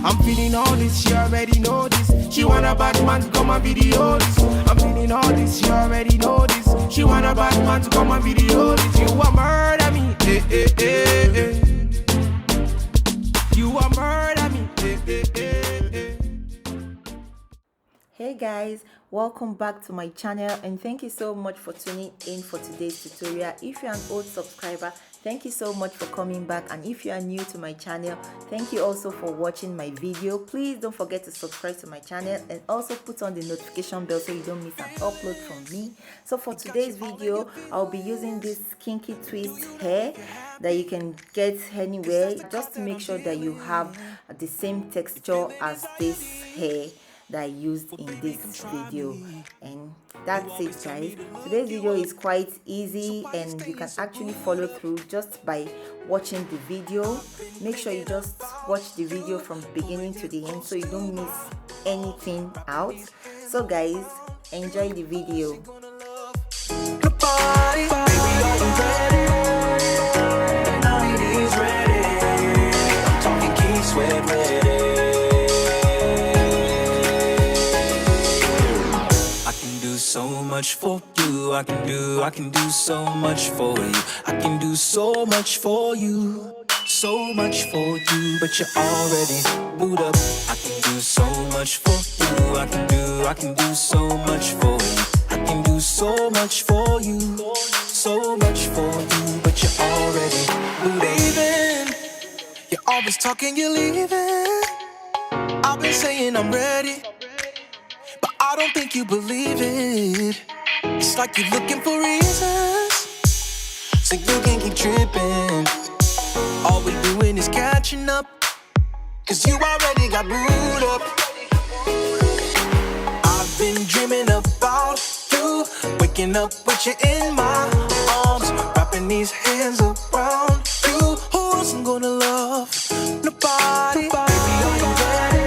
I'm feeling all this, she already know this. She want a bad man to come and video this. I'm feeling all this, she already know this. She want a bad man to come and video this. You a murder me, eh, eh, eh, eh. You a murder me, eh, eh, eh, eh. Hey guys, welcome back to my channel and thank you so much for tuning in for today's tutorial. If you're an old subscriber, thank you so much for coming back, and if you are new to my channel, thank you also for watching my video. Please don't forget to subscribe to my channel and also put on the notification bell so you don't miss an upload from me. So for today's video, I'll be using this kinky twist hair that you can get anywhere, just to make sure that you have the same texture as this hair that I used in this video. And that's it guys. Today's video is quite easy and you can actually follow through just by watching the video. Make sure you just watch the video from the beginning to the end so you don't miss anything out. So guys, enjoy the video. So much for you, I can do so much for you. I can do so much for you, so much for you, but you're already booed up. I can do so much for you, I can do so much for you. I can do so much for you, so much for you, but you're already leaving. You're always talking, you're leaving. I've been saying I'm ready, I don't think you believe it. It's like you're looking for reasons so you can keep tripping. All we doing is catching up, cause you already got booed up. I've been dreaming about you, waking up with you in my arms, wrapping these hands around you. Who else I'm gonna love? Nobody. Baby, are you ready?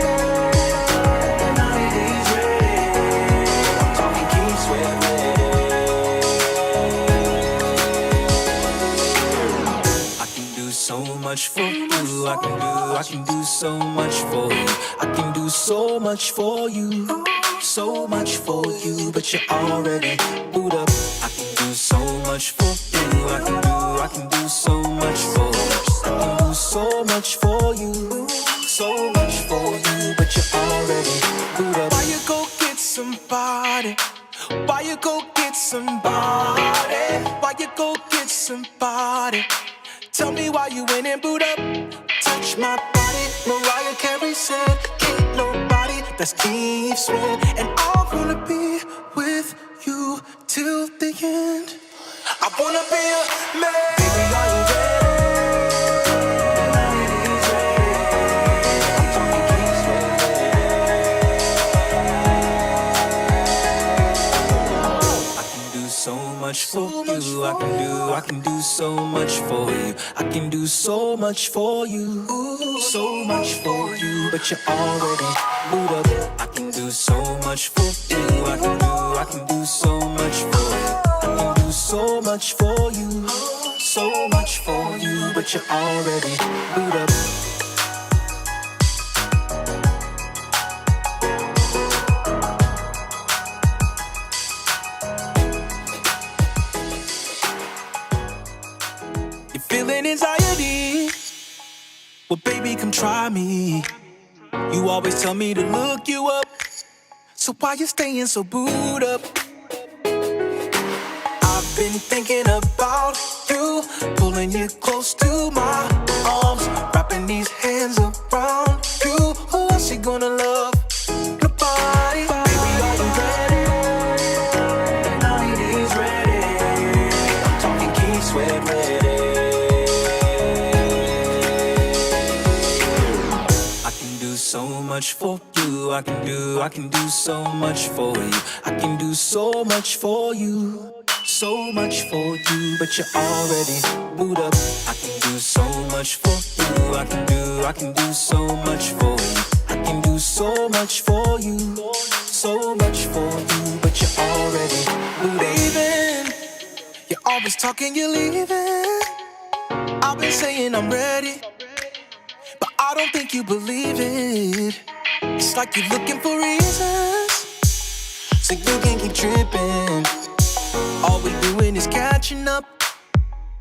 So much for you, I can do so much for you. I can do so much for you, so much for you, but you're already booed up. I can do so much for you, I can do so much for you. I can do so much for you, so much for you, but you're already booed up. Why you go get somebody? Why you go get somebody? Why you go get somebody? Tell me why you went and boot up. Touch my body, Mariah Carey said, can't nobody that's keep sweat. And I wanna be with you till the end. I wanna be a man. Baby, are you ready? So much for you, I can do so much for you. I can do so much for you, so much for you, but you're already booed up. I can do so much for you, I can do so much for you. I can do so much for you, so much for you, but you're already booed up. Feeling anxiety? Well, baby, come try me. You always tell me to look you up, so why you staying so booed up? I've been thinking about you, pulling you close to my arms, wrapping these hands around you. Who else you gonna love? Nobody. Baby, are you ready? Nobody's ready. I'm talking keep sweat ready. So much for you, I can do so much for you. I can do so much for you, so much for you, but you're already booed up. I can do so much for you, I can do so much for you. I can do so much for you, so much for you, but you're already leaving. You're always talking, you're leaving. I've been saying I'm ready, but I don't think you believe it. It's like you're looking for reasons so you can keep tripping. All we doing is catching up,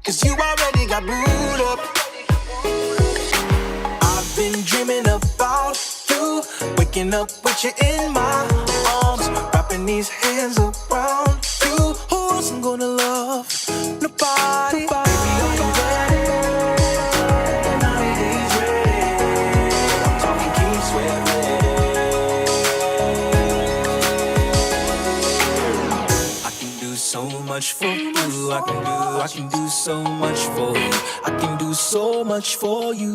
'cause you already got booed up. I've been dreaming about you, waking up with you in my arms, wrapping these hands around you. Who else I'm gonna love? Nobody. Baby, are you ready? Nobody's ready. I'm talking Keith Sweat ready. I can do so much for you. I can do so much for you. I can do so much for you.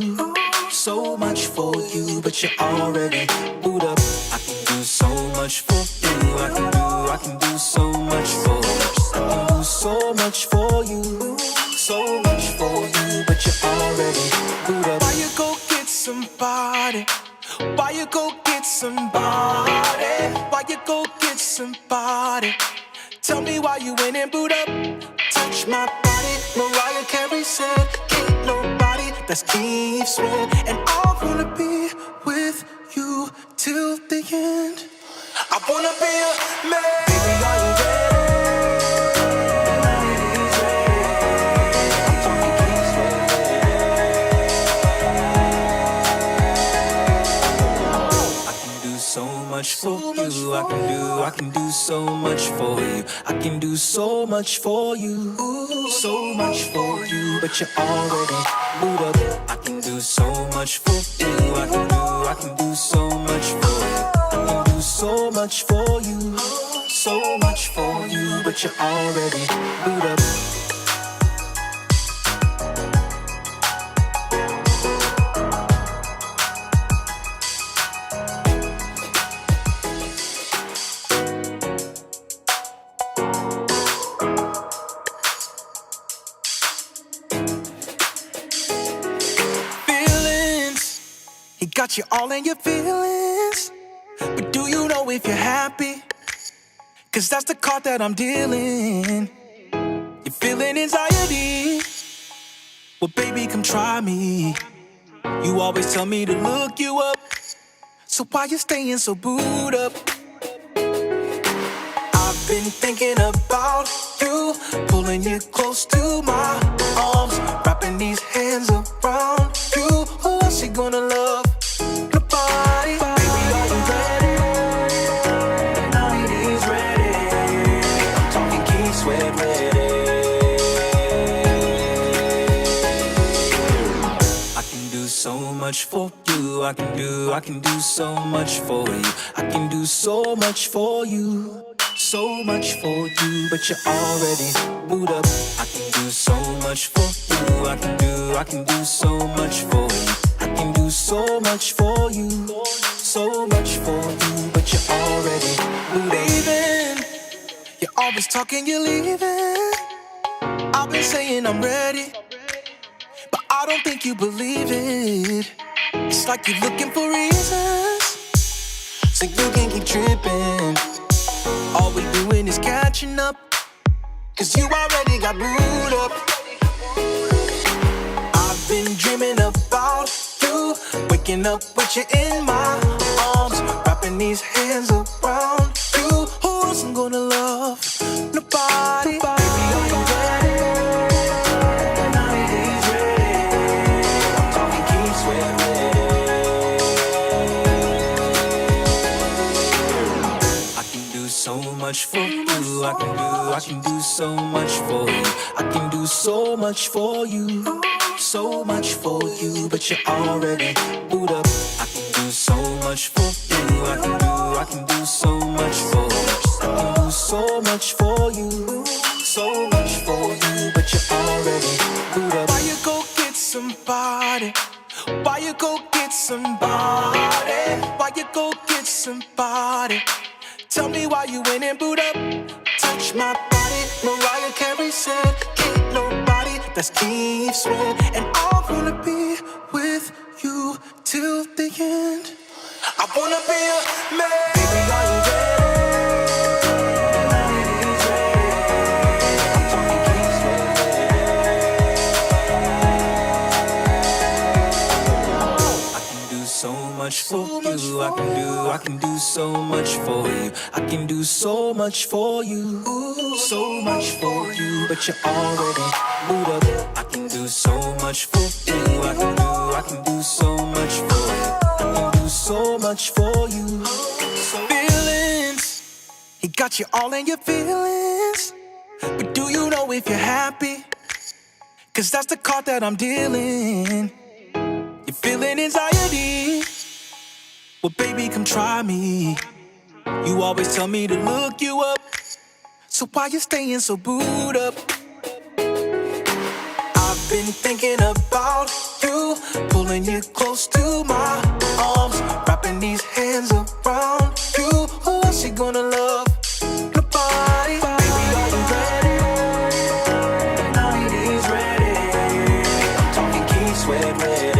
So much for you, but you're already booed up. I can do so much for you. I can do so much for you. I can do so much for you. So much for you, but you're already booed up. Why you go get somebody? Why you go get somebody? Why you go get somebody? Tell me why you went and booed up. Touch my body, Mariah Carey said, ain't nobody that's Keith Sweat. And I wanna be with you till the end. I wanna be a man. Baby, are you ready? Nobody's ready. I'm talking Keith Sweat ready. I can do so much for you. I can do so much for you. I can do so much for you. So much for you, but you're already booed up. I can do so much for you. I can do so much for you. I can do so much for you. So much for you, but you're already booed up. Got you all in your feelings, but do you know if you're happy? 'Cause that's the card that I'm dealing. You're feeling anxiety? Well, baby, come try me. You always tell me to look you up, so why you staying so booed up? I've been thinking about you, pulling you close to my arms, wrapping these hands around you. Who else you gonna love? Nobody. Baby, are you ready? Nobody's ready. I'm talking Keith Sweat ready. I can do so much for you. I can do so much for you. I can do so much for you. So much for you, but you're already booed up. I can do so much for you. I can do so much for you. I can do so much for you. So much for you, but you're already leaving. You're always talking, you're leaving. I've been saying I'm ready, but I don't think you believe it. It's like you're looking for reasons so you can keep tripping. All we doing is catching up, 'cause you already got booed up. I've been dreaming about you, waking up with you in my arms, wrapping these hands around you. Who else I'm gonna love? Nobody. Baby, are you ready? Nobody's ready. I'm talking Keith Sweat ready. I can do so much for you. I can do so much for you. I can do so much for you. So much for you, but you're already booed up. I can do so much for you. I can do so much for you. I can do so much for you. So much for you, but you're already booed up. Why you go get somebody? Why you go get somebody? Why you go get somebody? Tell me why you went and booed up. Touch my body, Mariah Carey said, ain't nobody that's Keith Sweat. And I wanna be with you till the end. I wanna be a man. Baby, are you ready? Nobody's ready. I'm talking Keith Sweat ready. I can so much for you. I can do so much for you. I can do so much for you. So much for you, but you're already moved up. I can do so much for you. I can do so much for you. I can do so much for you. Feelings, he got you all in your feelings. But do you know if you're happy? Cause that's the card that I'm dealing. You're feeling anxiety? Well, baby, come try me. You always tell me to look you up. So why you staying so booed up? I've been thinking about you, pulling you close to my arms, wrapping these hands around you. Who else you gonna love? Nobody. Baby, are you ready? Now he's ready. I'm talking Keith Sweat ready.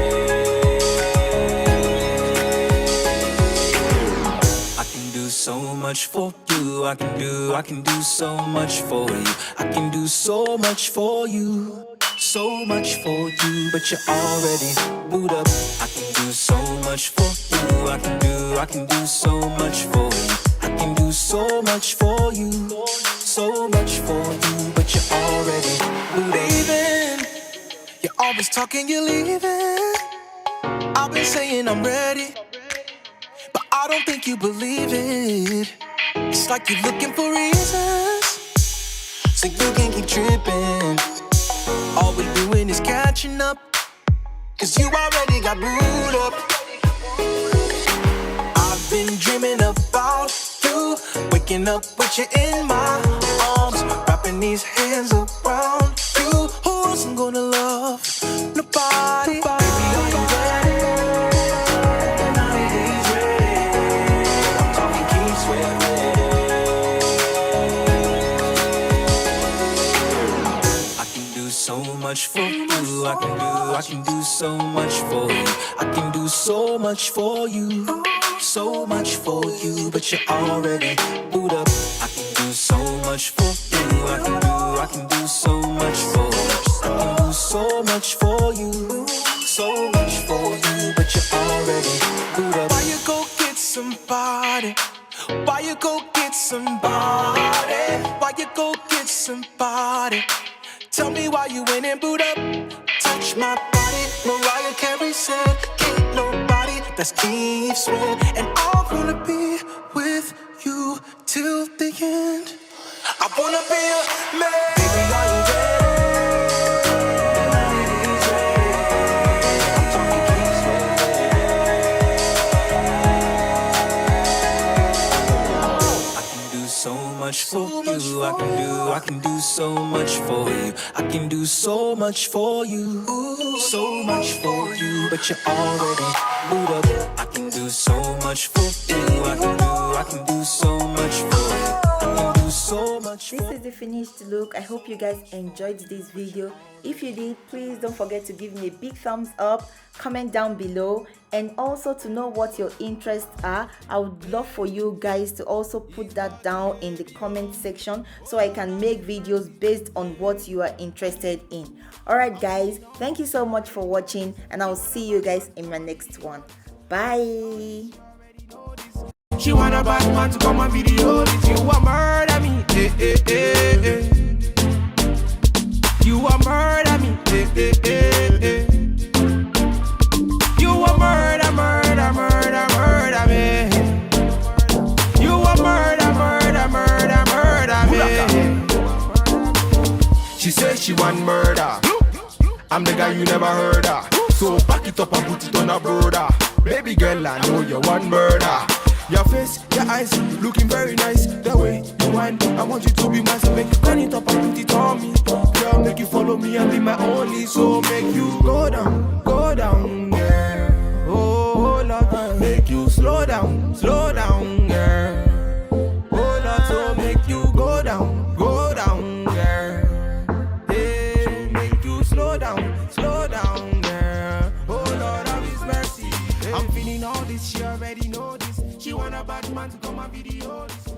I can do so much for you. I can do so much for you. I can do so much for you. So much for you, but you're already moved up. I can do so much for you. I can do so much for you. I can do so much for you. So much for you, but you're already leaving. You're always talking, you're leaving. I've been saying I'm ready, but I don't think you believe it. It's like you're looking for reasons, so you can keep tripping. All we doing is catching up, cause you already got booed up. I've been dreaming about you, waking up with you in my arms, wrapping these hands around you. Who else I'm gonna love? Nobody. Baby, are you ready? Now he's ready. I'm talking Keith Sweat ready. I can do so much for you. I can do so much for you. I can do so much for you. So much for you, but you're already moved up. I can do so much for you. I can do so much for you. I can do so much for you. So much for you, but you're already moved up. Why you go get somebody? Why you go get somebody? Why you go get somebody? Tell me why you went and boot up. Touch my body, Mariah Carey said, can't nobody that's Keith Sweat. And I wanna be with you till the end. I wanna be a man. Baby, are you ready? He's ready. I'm talking Keith Sweat ready. I can do so much for you. I can do so much for you. I can do so much for you. So much for you, but you're already moved up. I can do so much for you. I can do so much for you. I can do so much for you. This is the finished look. I hope you guys enjoyed this video. If you did, please don't forget to give me a big thumbs up, comment down below, and also to know what your interests are. I would love for you guys to also put that down in the comment section so I can make videos based on what you are interested in. Alright guys, thank you so much for watching, and I'll see you guys in my next one. Bye. She want a bad man to come and video this. You a murder me, eh, eh, eh, eh. You a murder me, eh, eh, eh, eh. You a murder, murder, murder, murder me. You a murder, murder, murder, murder me. She says she want murder. I'm the guy you never heard of. So back it up and put it on a brother. Baby girl, I know you want murder. Your face, your eyes, looking very nice. The way you whine, I want you to be mine. So make you turn it up and put it on me. Girl, make you follow me and be my only. So make you go down, girl. Oh, Lord, make you slow down, girl. Oh, Lord, so make you go down, girl. Hey, make you slow down, girl. Oh, Lord, have His mercy. I'm feeling all this, she already know this. She want a bad man to come and video this.